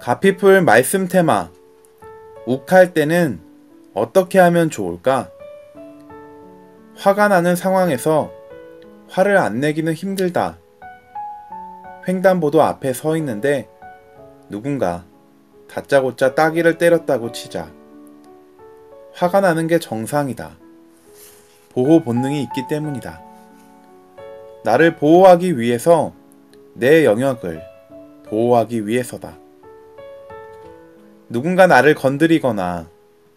가피풀 말씀 테마. 욱할 때는 어떻게 하면 좋을까? 화가 나는 상황에서 화를 안 내기는 힘들다. 횡단보도 앞에 서 있는데 누군가 다짜고짜 따귀를 때렸다고 치자. 화가 나는 게 정상이다. 보호 본능이 있기 때문이다. 나를 보호하기 위해서, 내 영역을 보호하기 위해서다. 누군가 나를 건드리거나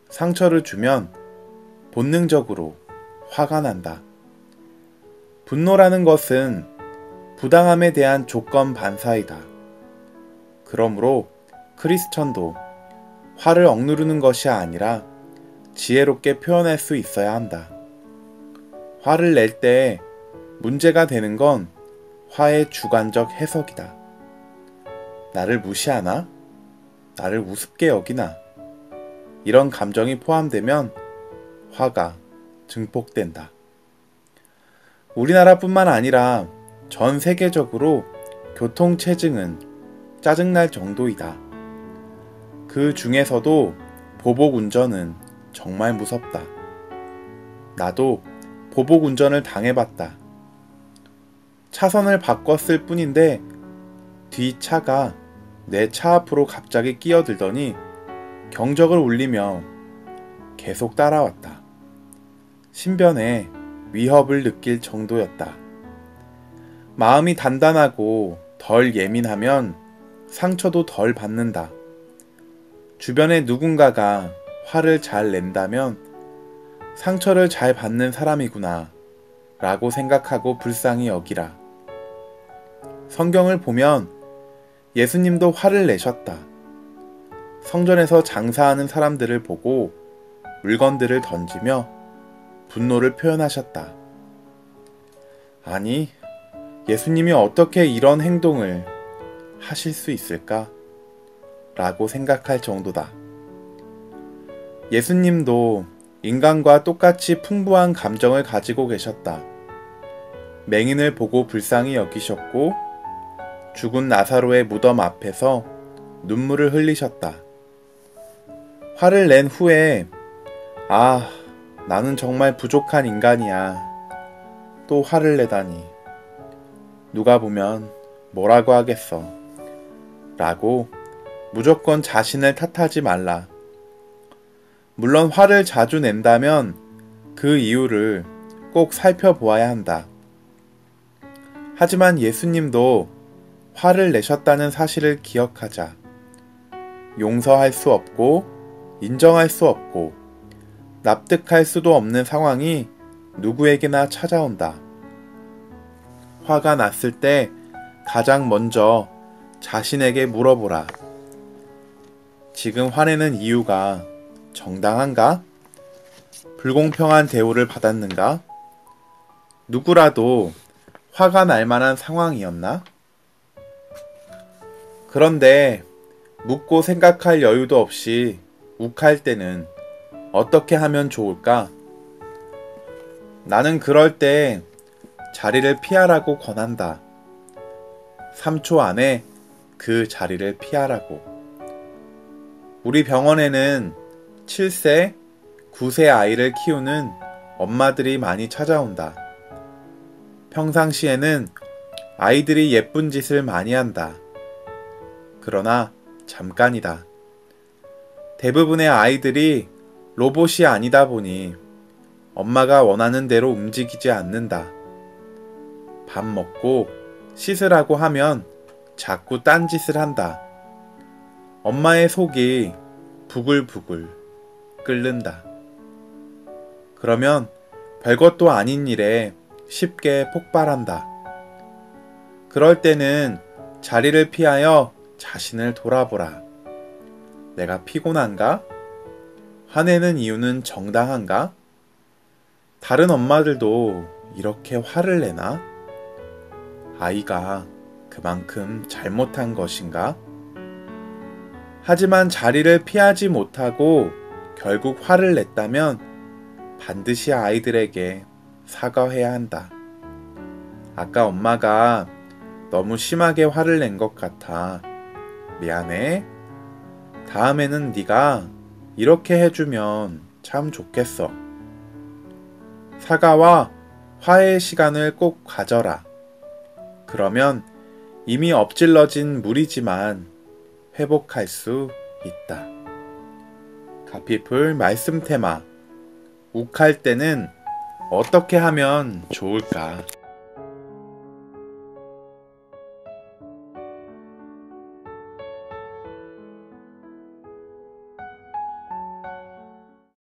상처를 주면 본능적으로 화가 난다. 분노라는 것은 부당함에 대한 조건 반사이다. 그러므로 크리스천도 화를 억누르는 것이 아니라 지혜롭게 표현할 수 있어야 한다. 화를 낼 때 문제가 되는 건 화의 주관적 해석이다. 나를 무시하나? 나를 우습게 여기나? 이런 감정이 포함되면 화가 증폭된다. 우리나라뿐만 아니라 전 세계적으로 교통체증은 짜증날 정도이다. 그 중에서도 보복운전은 정말 무섭다. 나도 보복운전을 당해봤다. 차선을 바꿨을 뿐인데 뒤 차가 내 차 앞으로 갑자기 끼어들더니 경적을 울리며 계속 따라왔다. 신변에 위협을 느낄 정도였다. 마음이 단단하고 덜 예민하면 상처도 덜 받는다. 주변에 누군가가 화를 잘 낸다면 상처를 잘 받는 사람이구나 라고 생각하고 불쌍히 여기라. 성경을 보면 예수님도 화를 내셨다. 성전에서 장사하는 사람들을 보고 물건들을 던지며 분노를 표현하셨다. 아니, 예수님이 어떻게 이런 행동을 하실 수 있을까? 라고 생각할 정도다. 예수님도 인간과 똑같이 풍부한 감정을 가지고 계셨다. 맹인을 보고 불쌍히 여기셨고 죽은 나사로의 무덤 앞에서 눈물을 흘리셨다. 화를 낸 후에 나는 정말 부족한 인간이야. 또 화를 내다니. 누가 보면 뭐라고 하겠어. 라고 무조건 자신을 탓하지 말라. 물론 화를 자주 낸다면 그 이유를 꼭 살펴보아야 한다. 하지만 예수님도 화를 내셨다는 사실을 기억하자. 용서할 수 없고 인정할 수 없고 납득할 수도 없는 상황이 누구에게나 찾아온다. 화가 났을 때 가장 먼저 자신에게 물어보라. 지금 화내는 이유가 정당한가? 불공평한 대우를 받았는가? 누구라도 화가 날 만한 상황이었나? 그런데 묻고 생각할 여유도 없이 욱할 때는 어떻게 하면 좋을까? 나는 그럴 때 자리를 피하라고 권한다. 3초 안에 그 자리를 피하라고. 우리 병원에는 7세, 9세 아이를 키우는 엄마들이 많이 찾아온다. 평상시에는 아이들이 예쁜 짓을 많이 한다. 그러나 잠깐이다. 대부분의 아이들이 로봇이 아니다 보니 엄마가 원하는 대로 움직이지 않는다. 밥 먹고 씻으라고 하면 자꾸 딴짓을 한다. 엄마의 속이 부글부글 끓는다. 그러면 별것도 아닌 일에 쉽게 폭발한다. 그럴 때는 자리를 피하여 자신을 돌아보라. 내가 피곤한가? 화내는 이유는 정당한가? 다른 엄마들도 이렇게 화를 내나? 아이가 그만큼 잘못한 것인가? 하지만 자리를 피하지 못하고 결국 화를 냈다면 반드시 아이들에게 사과해야 한다. 아까 엄마가 너무 심하게 화를 낸 것 같아. 미안해. 다음에는 네가 이렇게 해주면 참 좋겠어. 사과와 화해의 시간을 꼭 가져라. 그러면 이미 엎질러진 물이지만 회복할 수 있다. 가피풀 말씀 테마. 욱할 때는 어떻게 하면 좋을까?